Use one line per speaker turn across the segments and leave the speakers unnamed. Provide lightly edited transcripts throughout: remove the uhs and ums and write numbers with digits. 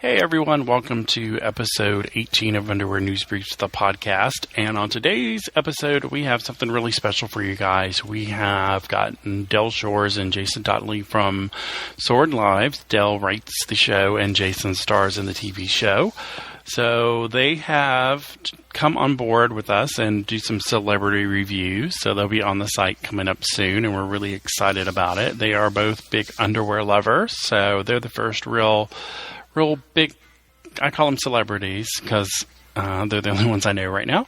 Hey everyone, welcome to episode 18 of Underwear News Briefs, the podcast. And on today's episode, we have something really special for you guys. We have gotten Shores and Jason Dottley from Sordid Lives. Del writes the show and Jason stars in the TV show. So they have come on board with us and do some celebrity reviews. So they'll be on the site coming up soon, and we're really excited about it. They are both big underwear lovers, so they're the first real big, I call them celebrities because they're the only ones I know right now.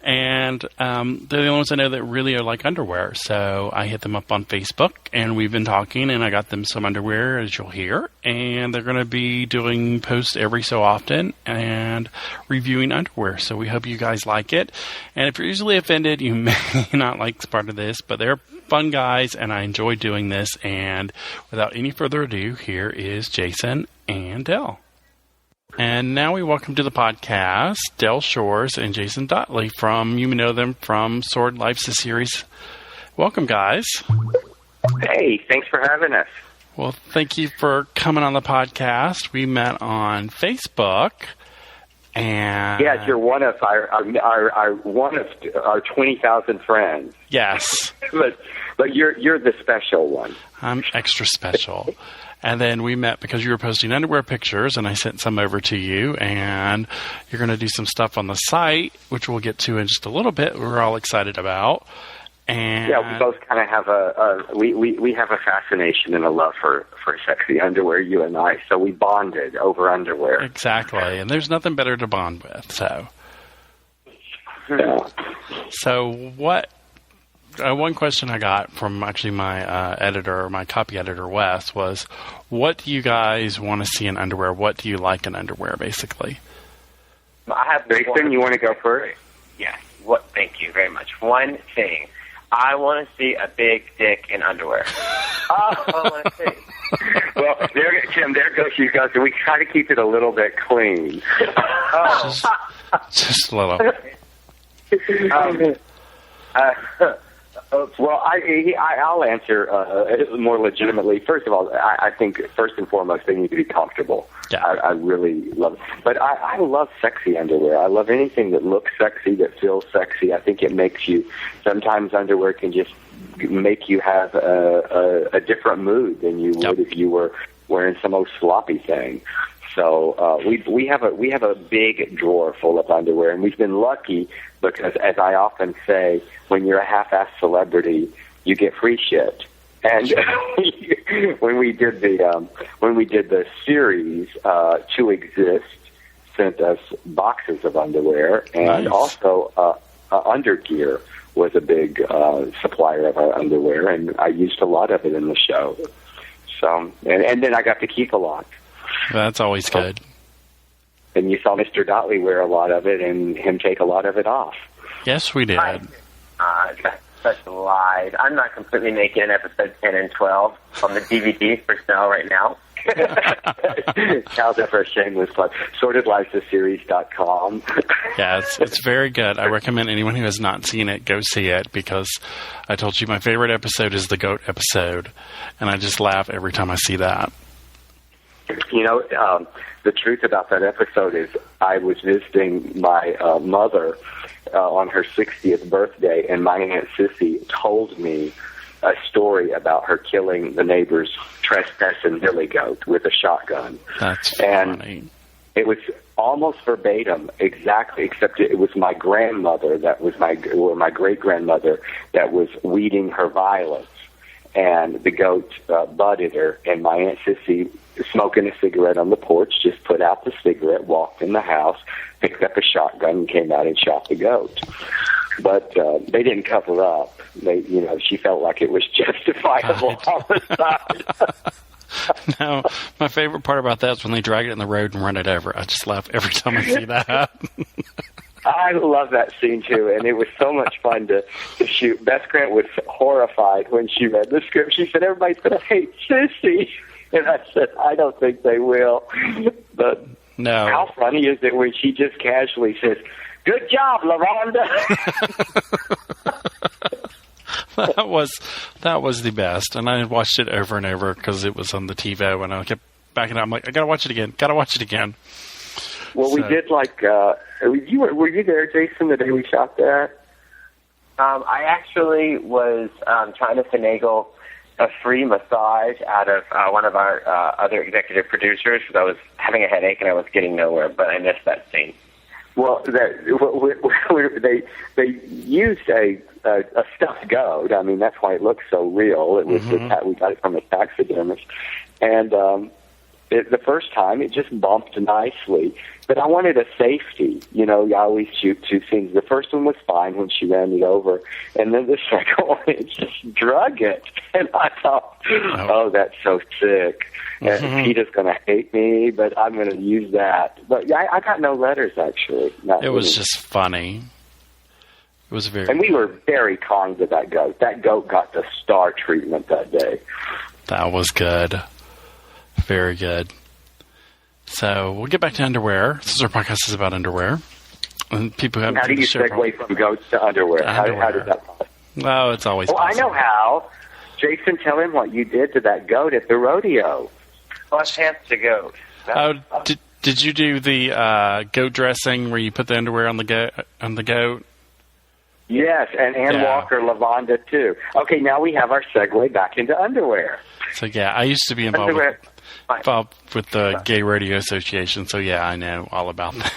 And they're the only ones I know that really are like underwear. So I hit them up on Facebook, and we've been talking, and I got them some underwear, as you'll hear. And they're going to be doing posts every so often and reviewing underwear. So we hope you guys like it. And if you're easily offended, you may not like part of this, but they're fun guys, and I enjoy doing this. And without any further ado, here is Jason and Del. And now we welcome to the podcast Del Shores and Jason Dottley from, you may know them from Sordid Lives, the series. Welcome, guys.
Hey, thanks for having us.
Well, thank you for coming on the podcast. We met on Facebook, and
yeah, you're one of our 20,000 friends.
Yes,
but you're the special one.
I'm extra special. And then we met because you were posting underwear pictures, and I sent some over to you, and you're going to do some stuff on the site, which we'll get to in just a little bit. We're all excited about. And
yeah, we both kind of have we have a fascination and a love for sexy underwear, you and I. So we bonded over underwear.
Exactly, and there's nothing better to bond with. So, what? One question I got from actually my editor, my copy editor, Wes, was, what do you guys want to see in underwear? What do you like in underwear, basically?
I have
Jason, you want to go first?
Yes. Thank you very much. One thing. I want to see a big dick in underwear. I want to see.
Well, Tim, there goes you guys. We try to keep it a little bit clean.
Just a little.
Well, I'll answer more legitimately. First of all, I think first and foremost they need to be comfortable.
Yeah.
I really love it. But I love sexy underwear. I love anything that looks sexy, that feels sexy. I think it makes you, sometimes underwear can just make you have a different mood than you would if you were wearing some old sloppy thing. So we have a big drawer full of underwear, and we've been lucky because, as I often say, when you're a half-assed celebrity, you get free shit. And when we did the series, To Exist sent us boxes of underwear, and also Undergear was a big supplier of our underwear, and I used a lot of it in the show. So, and then I got to keep a lot.
That's always good.
And you saw Mr. Dottley wear a lot of it and him take a lot of it off.
Yes, we did.
That's such a lie. I'm not completely naked in episode 10 and 12 on the DVD for sale right now.
How's that for a shameless plug? SordidLivesTheSeries.com.
Yeah, it's very good. I recommend anyone who has not seen it, go see it, because I told you my favorite episode is the goat episode, and I just laugh every time I see that.
You know, the truth about that episode is I was visiting my mother on her 60th birthday, and my Aunt Sissy told me a story about her killing the neighbor's trespassing billy goat with a shotgun.
That's funny.
And it was almost verbatim, exactly, except it was my grandmother my great-grandmother that was weeding her violets, and the goat butted her, and my Aunt Sissy, smoking a cigarette on the porch, just put out the cigarette, walked in the house, picked up a shotgun, and came out and shot the goat. But they didn't cover up. She felt like it was justifiable homicide.
No, my favorite part about that is when they drag it in the road and run it over. I just laugh every time I see that.
I love that scene, too, and it was so much fun to shoot. Beth Grant was horrified when she read the script. She said, everybody's going to hate Sissy. And I said, I don't think they will. But
no.
How funny is it when she just casually says, good job, LaRonda.
That was the best. And I watched it over and over because it was on the TiVo, and I kept back, and I'm like, I gotta watch it again.
Well, we did were you there, Jason, the day we shot that?
I actually was trying to finagle a free massage out of one of our other executive producers because I was having a headache and I was getting nowhere, but I missed that scene.
Well, they used a stuffed goat. I mean, that's why it looks so real. It was we got it from a taxidermist, and the first time it just bumped nicely. But I wanted a safety. You know, I always shoot two scenes. The first one was fine when she ran me over, and then the second one, it just drug it. And I thought, oh, that's so sick. And Peter's going to hate me, but I'm going to use that. But I got no letters, actually.
It was just funny. It was very.
And we were very kind to that goat. That goat got the star treatment that day.
That was good. Very good. So we'll get back to underwear. This is our podcast is about underwear. And people have.
How do you segue from goats to underwear? How does that happen?
Oh, it's always possible.
I know how. Jason, tell him what you did to that goat at the rodeo.
Well, pants to goat.
Did you do the goat dressing where you put the underwear on the goat?
Yes, and Ann Walker, Lavonda, too. Okay, now we have our segue back into underwear.
So, yeah, I used to be involved with the Gay Rodeo Association, so, yeah, I know all about that.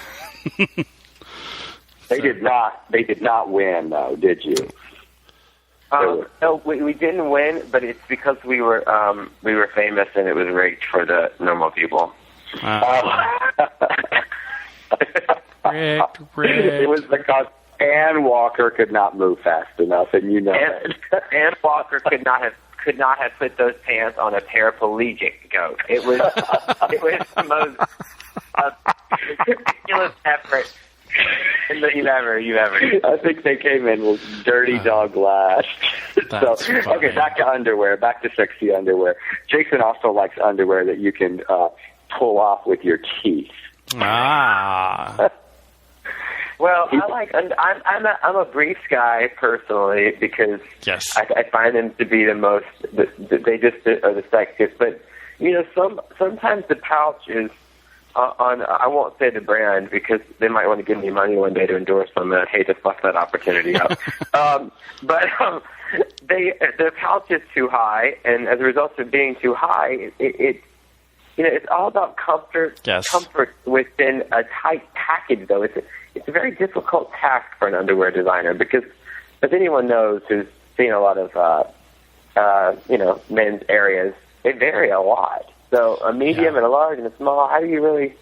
They did not win, though, did you?
No, we didn't win, but it's because we were famous and it was rigged for the normal people.
Rigged.
It was because Ann Walker could not move fast enough, and you know that.
Ann Walker could not have put those pants on a paraplegic goat. It was the most ridiculous effort you've ever.
I think they came in with dirty dog last. Okay, back to underwear, back to sexy underwear. Jason also likes underwear that you can pull off with your teeth.
Well, I'm a briefs guy personally because I find them to be the most. They just are the sexiest. But you know, sometimes the pouch is on. I won't say the brand because they might want to give me money one day to endorse them, and I'd hate to fuck that opportunity up. The pouch is too high, and as a result of being too high, it's all about comfort.
Yes.
Comfort within a tight package, though. It's a very difficult task for an underwear designer because, as anyone knows who's seen a lot of, men's areas, they vary a lot. So a medium and a large and a small, how do you really,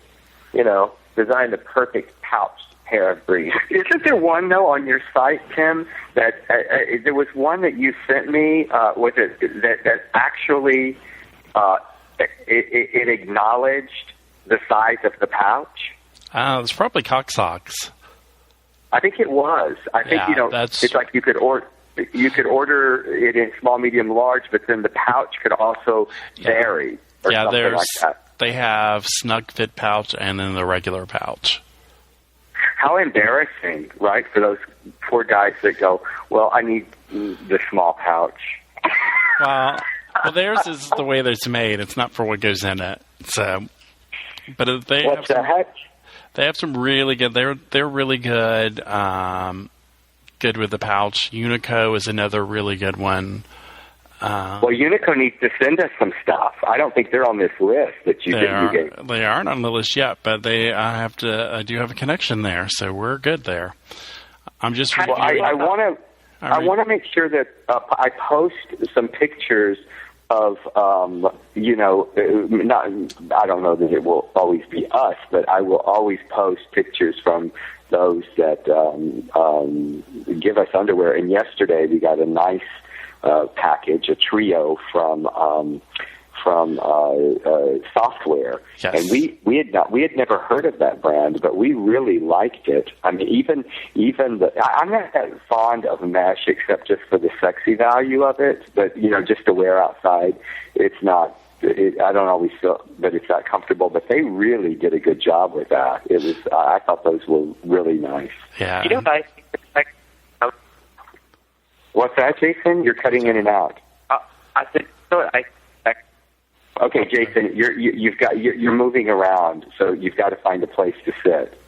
design the perfect pouch pair of briefs?
Isn't there one, though, on your site, Tim, that there was one that you sent me that actually it acknowledged the size of the pouch?
It's probably Cocksox.
I think it was. I think it's like you could order it in small, medium, large, but then the pouch could also vary. Or something like that.
They have snug fit pouch and then the regular pouch.
How embarrassing, right, for those poor guys that go, well, I need the small pouch.
Well, theirs is the way that it's made. It's not for what goes in it. So, but they
what the heck?
They have some really good. They're really good. Good with the pouch. Unico is another really good one.
Well, Unico needs to send us some stuff. I don't think they're on this list that you gave.
They aren't on the list yet, but I do have a connection there, so we're good there. I'm just.
Well, I want to make sure that I post some pictures of I don't know that it will always be us, but I will always post pictures from those that give us underwear. And yesterday we got a nice package, a trio from Softwear, and we had never heard of that brand, but we really liked it. I mean, even I'm not that fond of mesh except just for the sexy value of it, but just to wear outside, it's not. I don't always feel that it's that comfortable, but they really did a good job with that. It was. I thought those were really nice.
Yeah.
What's that, Jason? You're cutting in and out.
I said,
Okay, Jason, you're moving around, so you've got to find a place to sit.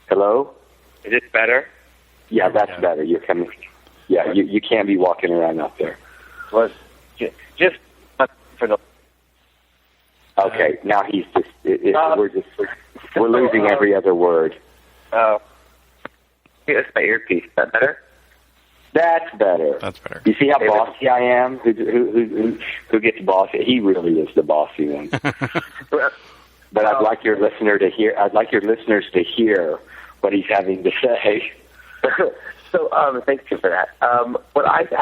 Hello?
Is it better?
Yeah, that's better. You're coming. Yeah, you can't be walking around out there.
Well, just for the.
Okay, now he's just. We're losing every other word.
Oh. That's my earpiece. Is that better?
That's better.
That's better.
You see how bossy I am? Who gets bossy? He really is the bossy one. But I'd like your listener to hear. I'd like your listeners to hear what he's having to say.
So, thank you for that. What I